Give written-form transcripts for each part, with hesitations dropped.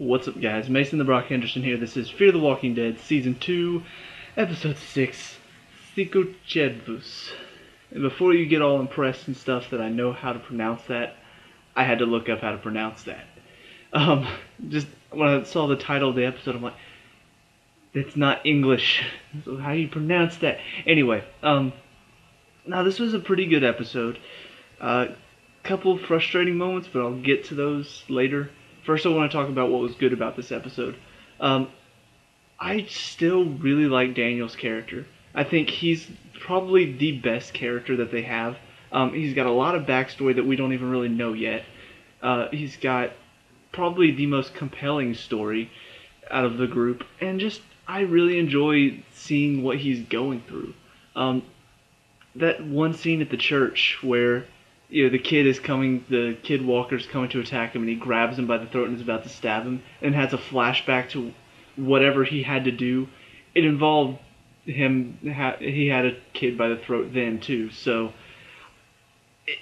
What's up, guys? Mason the Brock Henderson here. This is Fear the Walking Dead, Season 2, Episode 6, Sicut Cervus. And before you get all impressed and stuff that I know how to pronounce that, I had to look up how to pronounce that. Just when I saw the title of the episode, I'm like, that's not English. So how do you pronounce that? Anyway, now this was a pretty good episode. Couple frustrating moments, but I'll get to those later. First, I want to talk about what was good about this episode. I still really like Daniel's character. I think he's probably the best character that they have. He's got a lot of backstory that we don't even really know yet. He's got probably the most compelling story out of the group, and just I really enjoy seeing what he's going through. That one scene at the church where the kid walker's coming to attack him, and he grabs him by the throat and is about to stab him, and has a flashback to whatever he had to do. It involved him, he had a kid by the throat then too, so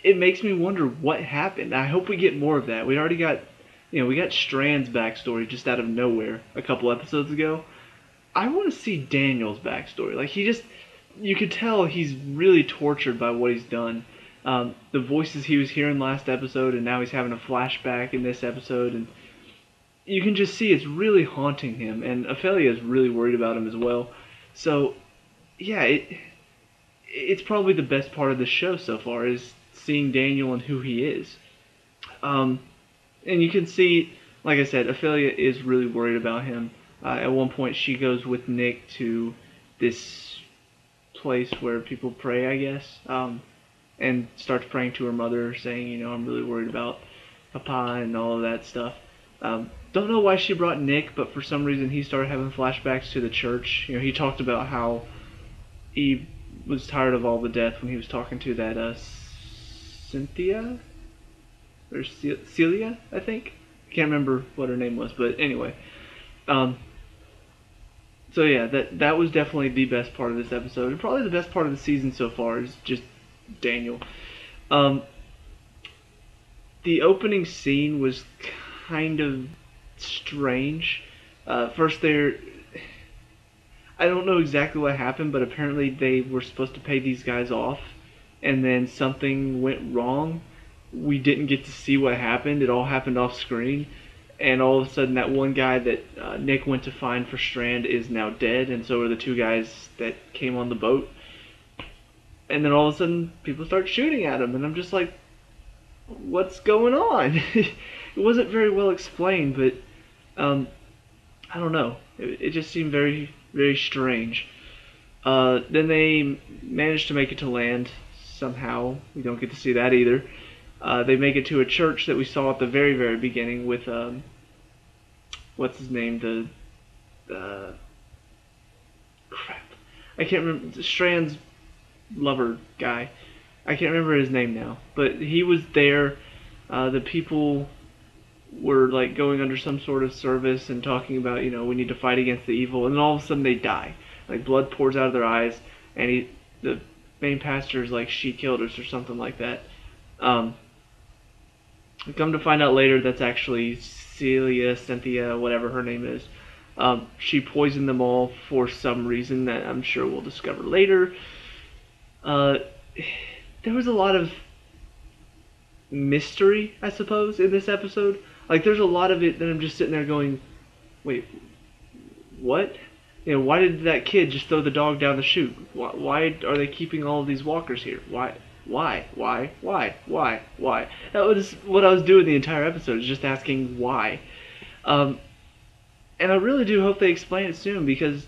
it makes me wonder what happened. I hope we get more of that. We already got, we got Strand's backstory just out of nowhere a couple episodes ago. I want to see Daniel's backstory. Like, you could tell he's really tortured by what he's done. The voices he was hearing last episode, and now he's having a flashback in this episode, and you can just see it's really haunting him, and Ophelia is really worried about him as well. So, yeah, it's probably the best part of the show so far, is seeing Daniel and who he is. And you can see, like I said, Ophelia is really worried about him. At one point, she goes with Nick to this place where people pray, I guess, and starts praying to her mother, saying, I'm really worried about Papa and all of that stuff. Don't know why she brought Nick, but for some reason he started having flashbacks to the church. He talked about how he was tired of all the death when he was talking to that Cynthia? Or Celia, I think? I can't remember what her name was, but anyway. So yeah, that was definitely the best part of this episode, and probably the best part of the season so far is just Daniel. The opening scene was kind of strange. First, I don't know exactly what happened, but apparently they were supposed to pay these guys off, and then something went wrong. We didn't get to see what happened. It all happened off screen, and all of a sudden that one guy that Nick went to find for Strand is now dead, and so are the two guys that came on the boat. And then all of a sudden, people start shooting at him, and I'm just like, what's going on? It wasn't very well explained, but I don't know. It just seemed very, very strange. Then they managed to make it to land somehow. We don't get to see that either. They make it to a church that we saw at the very, very beginning with, what's his name? Crap. I can't remember. Strand's lover guy. I can't remember his name now, but he was there. The people were like going under some sort of service and talking about, we need to fight against the evil, and then all of a sudden they die. Like, blood pours out of their eyes, and the main pastor is like, she killed us or something like that. Come to find out later, that's actually Cynthia, whatever her name is. She poisoned them all for some reason that I'm sure we'll discover later. There was a lot of mystery, I suppose, in this episode. Like, there's a lot of it that I'm just sitting there going, wait, what? Why did that kid just throw the dog down the chute? Why are they keeping all of these walkers here? Why? That was what I was doing the entire episode, is just asking why. And I really do hope they explain it soon, because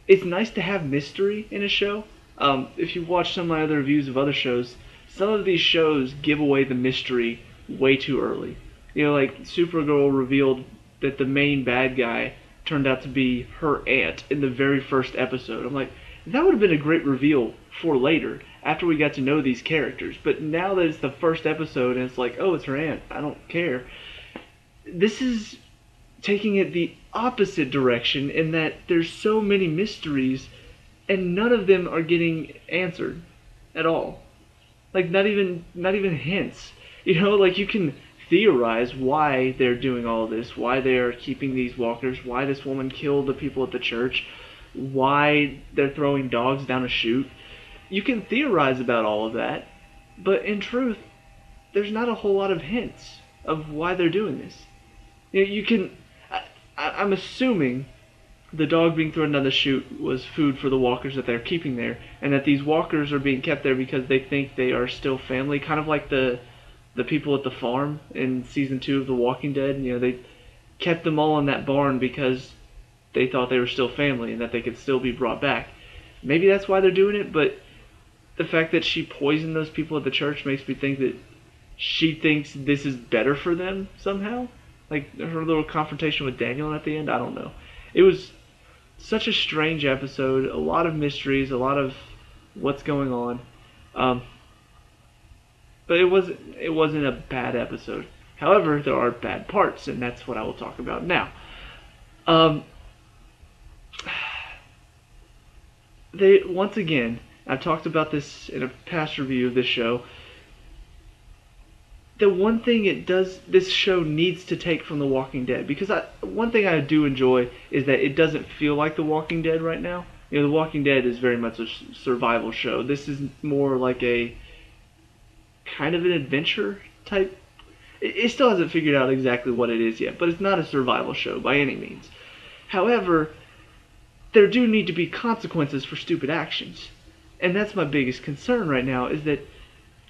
it's nice to have mystery in a show. If you watch some of my other reviews of other shows, some of these shows give away the mystery way too early. Like Supergirl revealed that the main bad guy turned out to be her aunt in the very first episode. I'm like, that would have been a great reveal for later, after we got to know these characters. But now that it's the first episode and it's like, oh, it's her aunt, I don't care. This is taking it the opposite direction, in that there's so many mysteries and none of them are getting answered at all. Like, not even hints. Like, you can theorize why they're doing all this, why they're keeping these walkers, why this woman killed the people at the church, why they're throwing dogs down a chute. You can theorize about all of that, but in truth, there's not a whole lot of hints of why they're doing this. You can... I'm assuming the dog being thrown down the chute was food for the walkers that they're keeping there, and that these walkers are being kept there because they think they are still family, kind of like the people at the farm in season 2 of The Walking Dead. They kept them all in that barn because they thought they were still family and that they could still be brought back. Maybe that's why they're doing it, but the fact that she poisoned those people at the church makes me think that she thinks this is better for them somehow. Like her little confrontation with Daniel at the end, I don't know. It was such a strange episode, a lot of mysteries, a lot of what's going on. But it wasn't a bad episode. However, there are bad parts, and that's what I will talk about now. Once again, I've talked about this in a past review of this show. The one thing this show needs to take from The Walking Dead, because one thing I do enjoy is that it doesn't feel like The Walking Dead right now. The Walking Dead is very much a survival show. This is more like a kind of an adventure type. It still hasn't figured out exactly what it is yet, but it's not a survival show by any means. However, there do need to be consequences for stupid actions. And that's my biggest concern right now, is that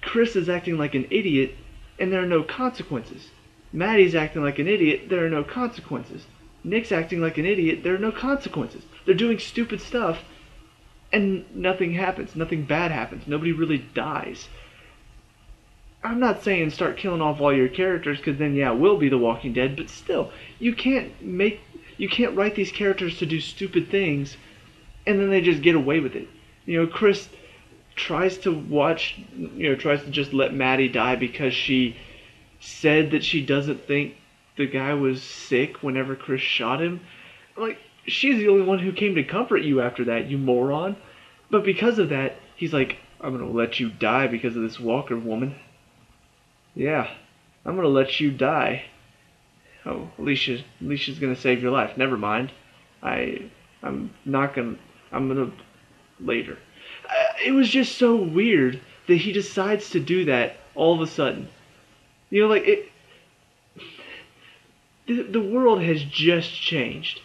Chris is acting like an idiot and there are no consequences. Maddie's acting like an idiot, there are no consequences. Nick's acting like an idiot, there are no consequences. They're doing stupid stuff and nothing happens, nothing bad happens, nobody really dies. I'm not saying start killing off all your characters, because then yeah, we'll be The Walking Dead, but still, you can't write these characters to do stupid things and then they just get away with it. Chris tries to just let Maddie die because she said that she doesn't think the guy was sick whenever Chris shot him. Like, she's the only one who came to comfort you after that, you moron. But because of that, he's like, I'm gonna let you die because of this Walker woman. Yeah, I'm gonna let you die. Oh, Alicia's gonna save your life. Never mind. I'm gonna later. It was just so weird that he decides to do that all of a sudden. The world has just changed.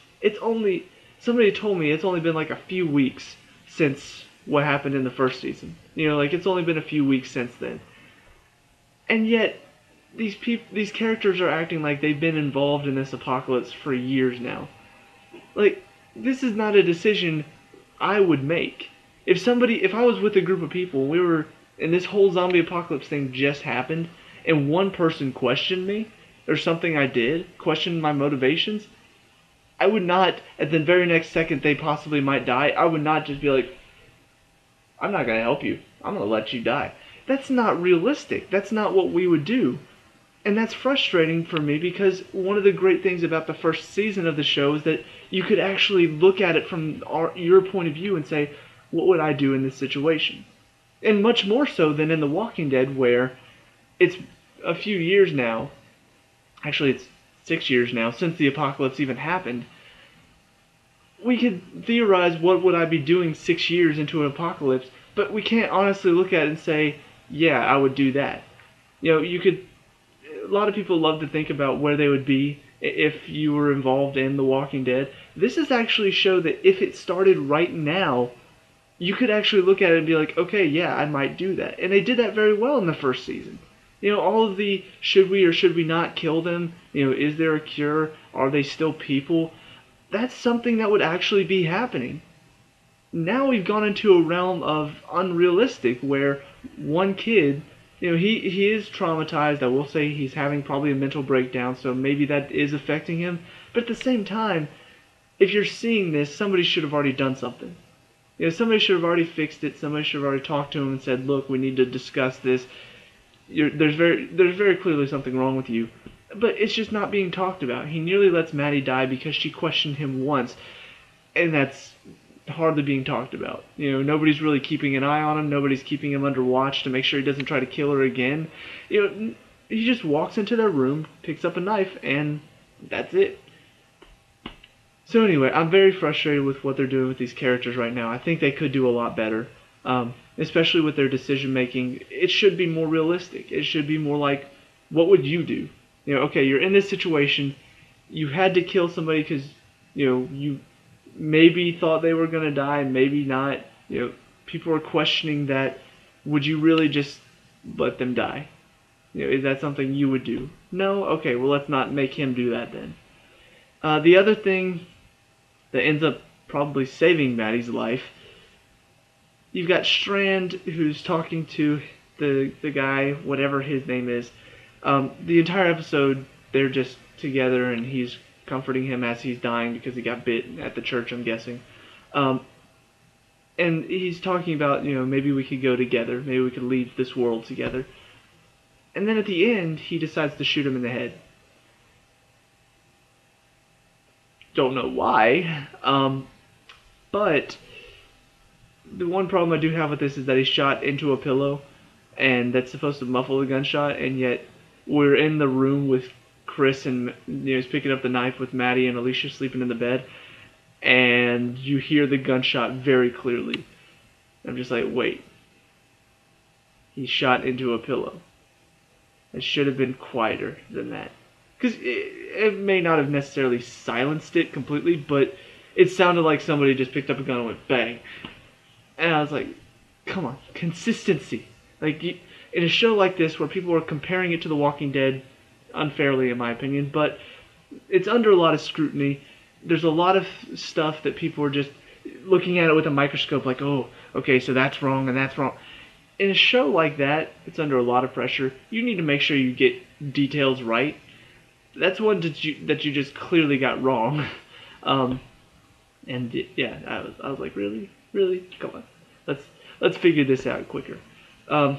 Somebody told me it's only been like a few weeks since what happened in the first season. It's only been a few weeks since then. And yet, these characters are acting like they've been involved in this apocalypse for years now. Like, this is not a decision I would make. If I was with a group of people, and this whole zombie apocalypse thing just happened, and one person questioned me, or something I did, questioned my motivations, I would not, at the very next second they possibly might die, I would not just be like, I'm not going to help you. I'm going to let you die. That's not realistic. That's not what we would do. And that's frustrating for me, because one of the great things about the first season of the show is that you could actually look at it from your point of view and say, what would I do in this situation? And much more so than in The Walking Dead, where it's a few years now, actually it's 6 years now, since the apocalypse even happened. We could theorize what would I be doing 6 years into an apocalypse, but we can't honestly look at it and say, yeah, I would do that. A lot of people love to think about where they would be if you were involved in The Walking Dead. This is actually a show that if it started right now, you could actually look at it and be like, okay, yeah, I might do that. And they did that very well in the first season. All of the should we or should we not kill them, is there a cure, are they still people, that's something that would actually be happening. Now we've gone into a realm of unrealistic, where one kid, he is traumatized. I will say he's having probably a mental breakdown, so maybe that is affecting him. But at the same time, if you're seeing this, somebody should have already done something. Somebody should have already fixed it. Somebody should have already talked to him and said, look, we need to discuss this. There's very clearly something wrong with you. But it's just not being talked about. He nearly lets Maddie die because she questioned him once, and that's hardly being talked about. Nobody's really keeping an eye on him. Nobody's keeping him under watch to make sure he doesn't try to kill her again. he just walks into their room, picks up a knife, and that's it. So anyway, I'm very frustrated with what they're doing with these characters right now. I think they could do a lot better, especially with their decision making. It should be more realistic. It should be more like, what would you do? Okay, you're in this situation. You had to kill somebody because you maybe thought they were gonna die, maybe not. People are questioning that. Would you really just let them die? Is that something you would do? No? Okay, well, let's not make him do that then. The other thing that ends up probably saving Maddie's life, you've got Strand, who's talking to the guy, whatever his name is. The entire episode, they're just together, and he's comforting him as he's dying because he got bit at the church, I'm guessing. And he's talking about, maybe we could go together. Maybe we could leave this world together. And then at the end, he decides to shoot him in the head. Don't know why. But the one problem I do have with this is that he shot into a pillow, and that's supposed to muffle the gunshot, and yet we're in the room with Chris, and he's picking up the knife with Maddie and Alicia sleeping in the bed, and you hear the gunshot very clearly. I'm just like, wait. He shot into a pillow. It should have been quieter than that. Because it may not have necessarily silenced it completely, but it sounded like somebody just picked up a gun and went bang. And I was like, come on, consistency. Like, in a show like this where people are comparing it to The Walking Dead, unfairly in my opinion, but it's under a lot of scrutiny. There's a lot of stuff that people are just looking at it with a microscope like, oh, okay, so that's wrong and that's wrong. In a show like that, it's under a lot of pressure. You need to make sure you get details right. That's one that you just clearly got wrong. And yeah, I was like, really? Come on. Let's figure this out quicker. Trying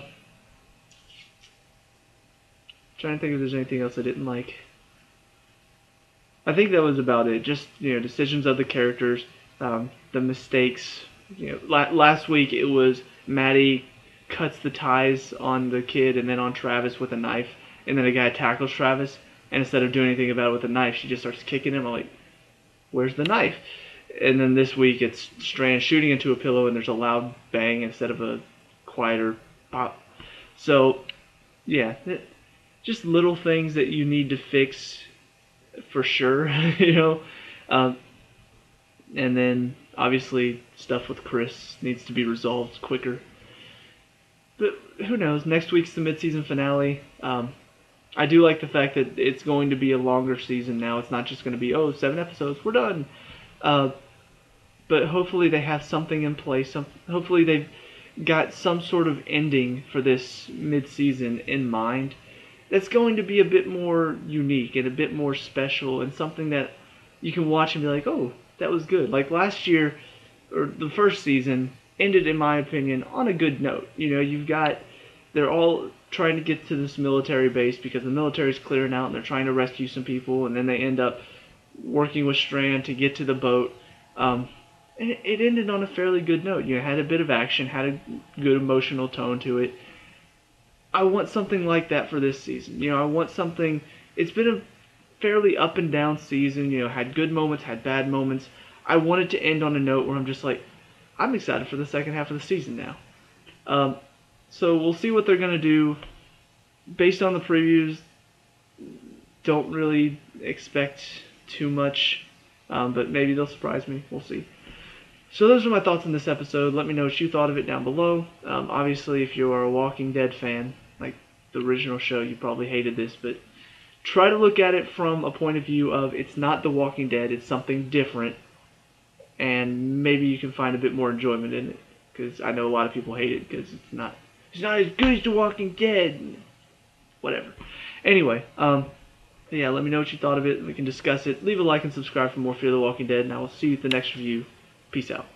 to think if there's anything else I didn't like. I think that was about it. Just, decisions of the characters, the mistakes. Last week it was Maddie cuts the ties on the kid and then on Travis with a knife, and then a guy tackles Travis, and instead of doing anything about it with a knife, she just starts kicking him. I'm like, where's the knife? And then this week it's Strand shooting into a pillow, and there's a loud bang instead of a quieter pop. So, yeah, just little things that you need to fix for sure, and then obviously stuff with Chris needs to be resolved quicker. But who knows? Next week's the mid-season finale. I do like the fact that it's going to be a longer season now. It's not just going to be 7 episodes, we're done. But hopefully they have something in place. Hopefully they've got some sort of ending for this mid-season in mind that's going to be a bit more unique and a bit more special, and something that you can watch and be like, oh, that was good. Like last year, or the first season, ended, in my opinion, on a good note. They're all trying to get to this military base because the military's clearing out and they're trying to rescue some people, and then they end up working with Strand to get to the boat. And it ended on a fairly good note. Had a bit of action, had a good emotional tone to it. I want something like that for this season. I want something. It's been a fairly up and down season. Had good moments, had bad moments. I want it to end on a note where I'm just like, I'm excited for the second half of the season now. So we'll see what they're going to do. Based on the previews, don't really expect too much, but maybe they'll surprise me. We'll see. So those are my thoughts on this episode. Let me know what you thought of it down below. Obviously, if you are a Walking Dead fan, like the original show, you probably hated this, but try to look at it from a point of view of it's not The Walking Dead, it's something different, and maybe you can find a bit more enjoyment in it, because I know a lot of people hate it because it's not as good as The Walking Dead. Whatever. Anyway, yeah, let me know what you thought of it. We can discuss it. Leave a like and subscribe for more Fear the Walking Dead, and I will see you at the next review. Peace out.